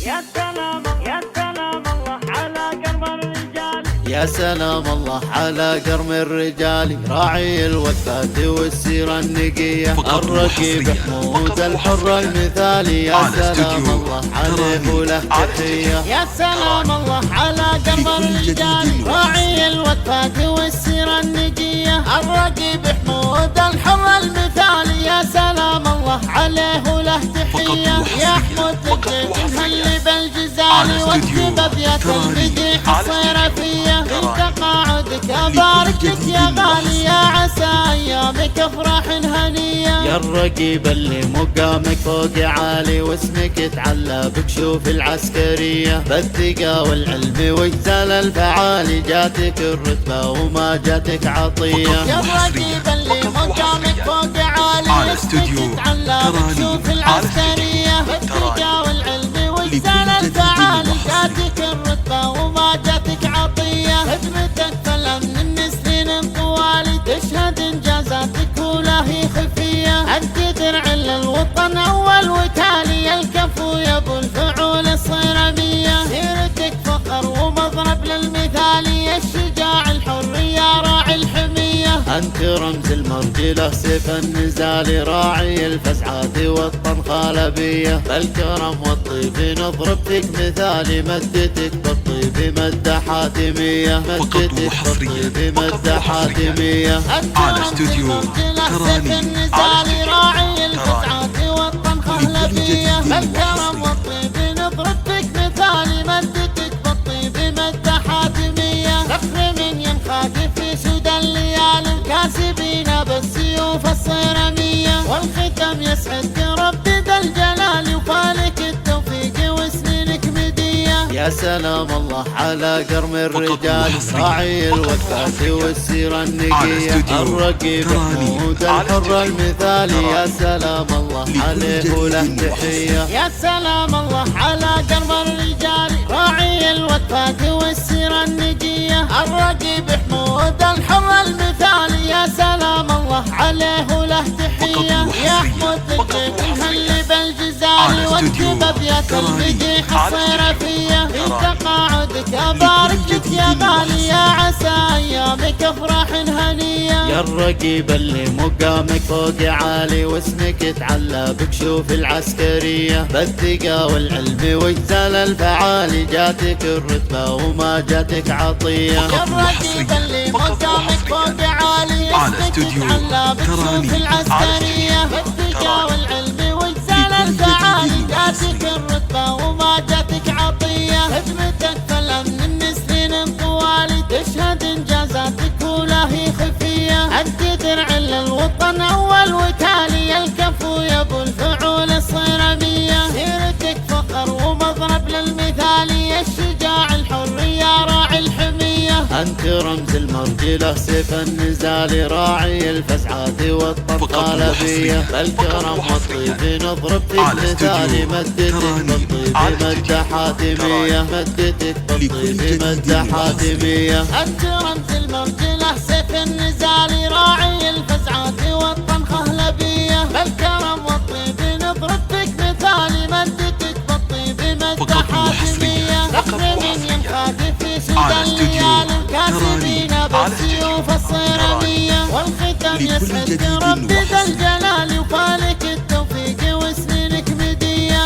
يا سلام يا سلام الله على قرم الرجال. يا سلام الله على قرم الرجال، راعي الوثبات والسيرة النقية، الرقيب حمود الحر المثالي. يا سلام الله عليه وله تحية. يا سلام الله على قرم الرجال، راعي الوثبات والسيرة النقية، الرقيب حمود الحر المثالي. يا سلام الله عليه وله تحية. يا حمود تنهلي بالجزال واكتب ابيات البديح الصيرفية، في تقاعدك ابارك لك يا غالي، يا عسى ايامك افراح هنية. يا الرقيب اللي مقامك فوق عالي، واسمك يتعلى بكشوف العسكرية، بالثقة والعلم واجزال الفعالي، جاتك الرتبة وما جاتك عطية. يا الرقيب اللي مقامك فوق عالي، واسمك يتعلى بكشوف العسكرية، بالثقة والعلم واجزال الفعالي، جاتك الرتبة وما جاتك عطية. خدمتك فالامن السنين طوالي، تشهد انجازاتك ولا هي خفية، انت درع للوطن اول وتالي، الكفو يا ابو الفعول الصيرمية، سيرتك فخر ومضرب للمثالي، الشجاع الحر يا راعي الحمية. انت رمز المرجلة سيف النزال، راعي الفزعات والطنخالبية، بالكرم والطيب نضربتك مثالي، مدتك بالطيب مدة حاتمية، مدتك بالطيب مدة حاتمية. على استوديو تراني راعي الفزعات والطنخالبية، بالكرم والطيب نضربتك مثالي، مدتك بالطيب مدة حاتمية. فخر من ينخاك في سود الليالي، الكاسبين بالسيوف الصيرمية، والختم يسعدك ربي ذا الجلال، وفالك التوفيق وسنينك مدية. يا سلام الله على قرم الرجال، راعي الوثبات والسيرة النقية، الرقيب حمود الحر المثالي. يا سلام الله عليه وله تحية. يا سلام الله على قرم الرجال، راعي الوثبات والسيرة النقية، الرقيب حمود الحر المثالي. يا سلام الله عليه وله تحية. يا حمود تنهلي بالجزال واكتب ابيات البديح الصيرفية، في تقاعدك ابارك لك يا غالي، يا عسى ايامك افراح هنية. يا الرقيب اللي مقامك فوق عالي، واسمك يتعلى بكشوف العسكرية، بالثقة والعلم واجزال الفعالي، جاتك الرتبة وما جاتك عطية. يا الرقيب اللي مقامك فوق عالي، اسمك يتعلى بكشوف العسكرية، بالثقة والعلم واجزال الفعالي، جاتك الرتبة وما جاتك عطية. خدمتك فالامن السنين طوالي، تشهد انجازاتك ولا هي خفية، انت درع للوطن اول وتالي، الكفو يا ابو الفعول الصيرمية، سيرتك فخر ومضرب للمثالي، الشجاع الحر يا راعي الحمية. انت رمز المرجلة سيف النزال، راعي الفزعات والطنخالبية، بالكرم والطيب نضربتك مثالي، مدتك بالطيب مدة حاتمية، مدتك بالطيب مدة حاتمية. انت رمز المرجلة سيف النزال، راعي الفزعات والطنخالبية، بالكرم والطيب نضربتك مثالي، مدتك بالطيب مدة حاتمية. فخر من ينخاك في سود الليالي، الكاسبين بالسيوف الصيرمية، والختم يسعدك ربي ذا الجلال، وفالك التوفيق وسنينك مدية.